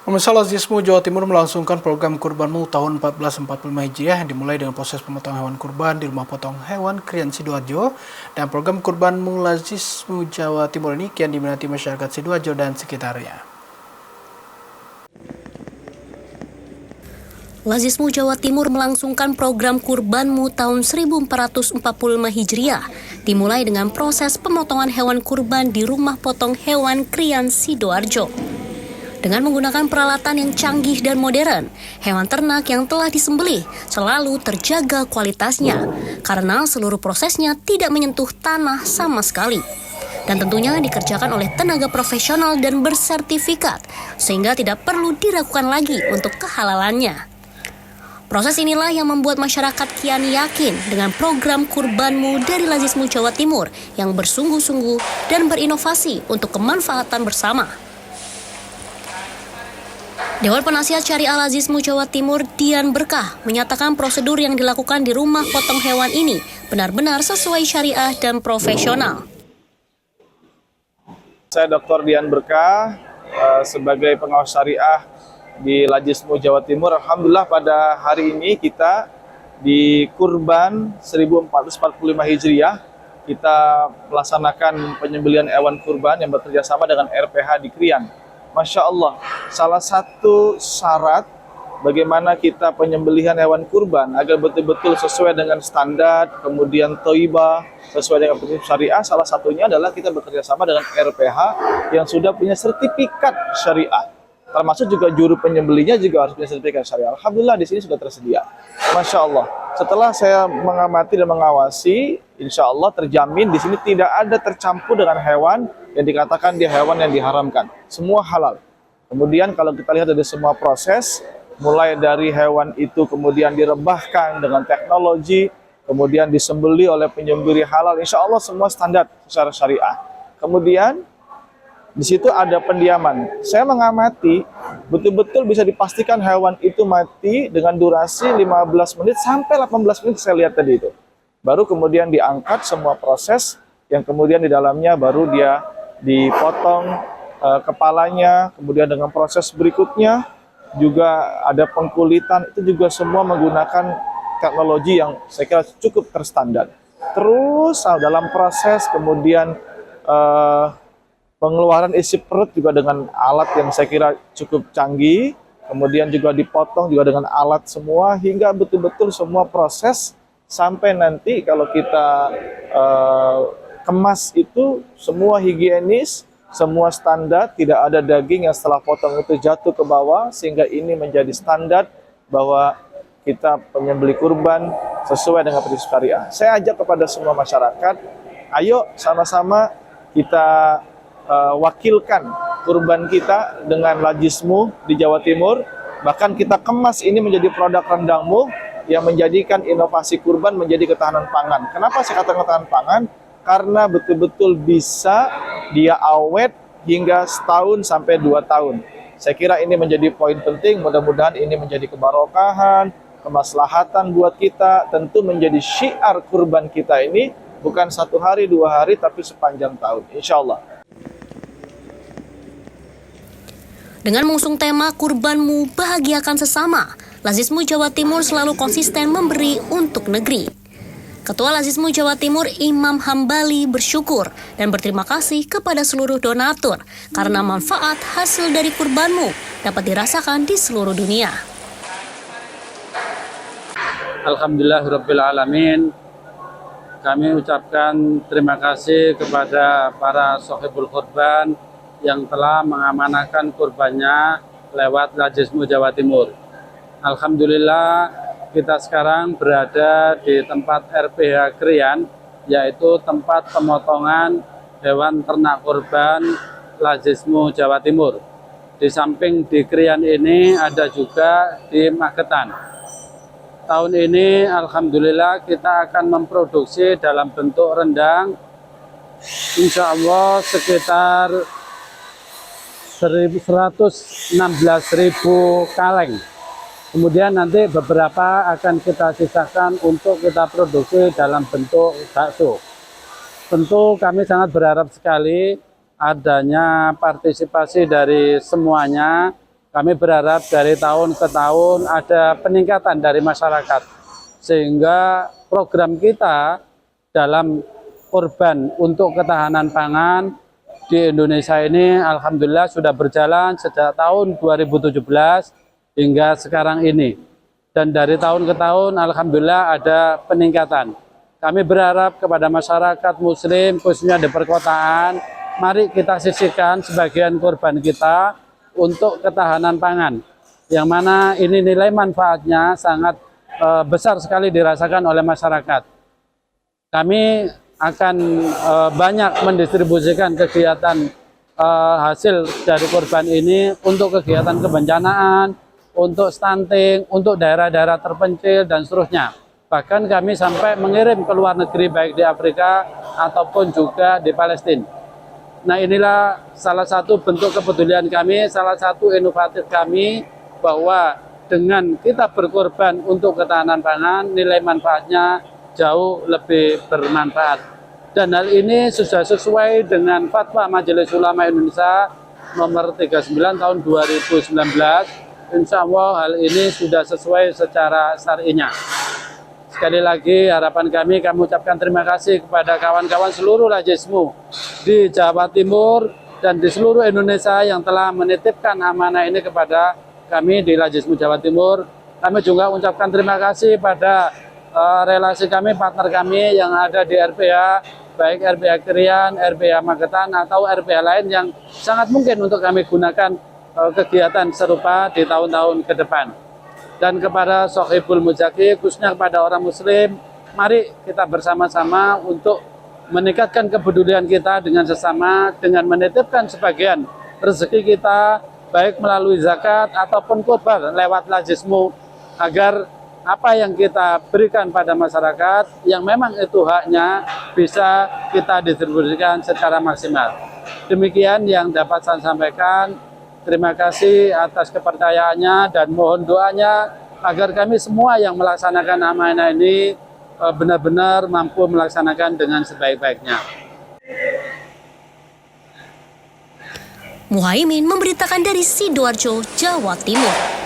Pemirsa, Lazismu Jawa Timur melangsungkan program Kurbanmu tahun 1445 Hijriah yang dimulai dengan proses pemotongan hewan kurban di rumah potong hewan Krian Sidoarjo. Dan program Kurbanmu Lazismu Jawa Timur ini kian diminati masyarakat Sidoarjo dan sekitarnya. Lazismu Jawa Timur melangsungkan program Kurbanmu tahun 1445 Hijriah, dimulai dengan proses pemotongan hewan kurban di rumah potong hewan Krian Sidoarjo. Dengan menggunakan peralatan yang canggih dan modern, hewan ternak yang telah disembelih selalu terjaga kualitasnya, karena seluruh prosesnya tidak menyentuh tanah sama sekali. Dan tentunya dikerjakan oleh tenaga profesional dan bersertifikat, sehingga tidak perlu diragukan lagi untuk kehalalannya. Proses inilah yang membuat masyarakat kian yakin dengan program Kurbanmu dari Lazismu Jawa Timur yang bersungguh-sungguh dan berinovasi untuk kemanfaatan bersama. Dewan Penasihat Syariah Lazismu Jawa Timur Dian Berkah menyatakan prosedur yang dilakukan di rumah potong hewan ini benar-benar sesuai syariah dan profesional. Saya Dr. Dian Berkah sebagai pengawas syariah di Lazismu Jawa Timur. Alhamdulillah pada hari ini kita di Kurban 1445 Hijriah kita melaksanakan penyembelihan hewan kurban yang bekerja sama dengan RPH di Krian. Masya Allah, salah satu syarat bagaimana kita penyembelihan hewan kurban agar betul-betul sesuai dengan standar, kemudian thayyibah, sesuai dengan prinsip syariah, salah satunya adalah kita bekerja sama dengan RPH yang sudah punya sertifikat syariah. Termasuk juga juru penyembelihnya juga harus punya sertifikat syariah. Alhamdulillah di sini sudah tersedia. Masya Allah. Setelah saya mengamati dan mengawasi, insya Allah terjamin di sini tidak ada tercampur dengan hewan yang dikatakan dia hewan yang diharamkan. Semua halal. Kemudian kalau kita lihat dari semua proses, mulai dari hewan itu kemudian direbahkan dengan teknologi, kemudian disembeli oleh penyembelih halal, insya Allah semua standar secara syariah. Kemudian di situ ada pendiaman. Saya mengamati betul-betul bisa dipastikan hewan itu mati dengan durasi 15 menit sampai 18 menit saya lihat tadi itu. Baru kemudian diangkat semua proses yang kemudian di dalamnya baru dia dipotong kepalanya, kemudian dengan proses berikutnya juga ada pengkulitan, itu juga semua menggunakan teknologi yang saya kira cukup terstandar. Terus dalam proses kemudian pengeluaran isi perut juga dengan alat yang saya kira cukup canggih, kemudian juga dipotong juga dengan alat semua, hingga betul-betul semua proses sampai nanti kalau kita kemas itu semua higienis, semua standar, tidak ada daging yang setelah potong itu jatuh ke bawah, sehingga ini menjadi standar bahwa kita penyembelih kurban sesuai dengan prinsip syariah. Saya ajak kepada semua masyarakat, ayo sama-sama kita wakilkan kurban kita dengan Lazismu di Jawa Timur. Bahkan kita kemas ini menjadi produk rendangmu yang menjadikan inovasi kurban menjadi ketahanan pangan. Kenapa saya katakan ketahanan pangan? Karena betul-betul bisa dia awet hingga setahun sampai 2 tahun. Saya kira ini menjadi poin penting, mudah-mudahan ini menjadi kebarokahan, kemaslahatan buat kita, tentu menjadi syiar kurban kita ini bukan 1 hari, 2 hari, tapi sepanjang tahun, insya Allah. Dengan mengusung tema Kurbanmu Bahagiakan Sesama, Lazismu Jawa Timur selalu konsisten memberi untuk negeri. Ketua Lazismu Jawa Timur Imam Hambali bersyukur dan berterima kasih kepada seluruh donatur karena manfaat hasil dari kurbanmu dapat dirasakan di seluruh dunia. Alhamdulillahirrabbilalamin. Kami ucapkan terima kasih kepada para sohibul kurban yang telah mengamanahkan kurbannya lewat Lazismu Jawa Timur. Alhamdulillah kita sekarang berada di tempat RPH Krian, yaitu tempat pemotongan hewan ternak kurban Lazismu Jawa Timur. Di samping di Krian ini ada juga di Magetan. Tahun ini alhamdulillah kita akan memproduksi dalam bentuk rendang, insya Allah sekitar 116.000 kaleng. Kemudian nanti beberapa akan kita sisakan untuk kita produksi dalam bentuk bakso. Tentu kami sangat berharap sekali adanya partisipasi dari semuanya, Kami berharap dari tahun ke tahun ada peningkatan dari masyarakat, sehingga program kita dalam kurban untuk ketahanan pangan di Indonesia ini alhamdulillah sudah berjalan sejak tahun 2017 hingga sekarang ini. Dan dari tahun ke tahun alhamdulillah ada peningkatan. Kami berharap kepada masyarakat muslim khususnya di perkotaan, mari kita sisihkan sebagian kurban kita untuk ketahanan pangan, yang mana ini nilai manfaatnya sangat besar sekali dirasakan oleh masyarakat. Kami akan banyak mendistribusikan kegiatan hasil dari kurban ini untuk kegiatan kebencanaan, untuk stunting, untuk daerah-daerah terpencil dan seterusnya. Bahkan kami sampai mengirim ke luar negeri baik di Afrika ataupun juga di Palestina. Nah, inilah salah satu bentuk kepedulian kami, salah satu inovatif kami, bahwa dengan kita berkorban untuk ketahanan pangan, nilai manfaatnya jauh lebih bermanfaat. Dan hal ini sudah sesuai dengan Fatwa Majelis Ulama Indonesia nomor 39 tahun 2019. Insya Allah hal ini sudah sesuai secara syar'inya. Sekali lagi harapan kami ucapkan terima kasih kepada kawan-kawan seluruh Lajismu di Jawa Timur dan di seluruh Indonesia yang telah menitipkan amanah ini kepada kami di Lajismu Jawa Timur. Kami juga ucapkan terima kasih pada relasi kami, partner kami yang ada di RPH, baik RPH Krian, RPH Magetan atau RPH lain yang sangat mungkin untuk kami gunakan kegiatan serupa di tahun-tahun ke depan. Dan kepada Sohibul Muzaki, khususnya kepada orang muslim, mari kita bersama-sama untuk meningkatkan kepedulian kita dengan sesama, dengan menitipkan sebagian rezeki kita, baik melalui zakat ataupun kurban lewat Lajismu, agar apa yang kita berikan pada masyarakat, yang memang itu haknya, bisa kita distribusikan secara maksimal. Demikian yang dapat saya sampaikan. Terima kasih atas kepercayaannya dan mohon doanya agar kami semua yang melaksanakan amanah ini benar-benar mampu melaksanakan dengan sebaik-baiknya. Muhaimin memberitakan dari Sidoarjo, Jawa Timur.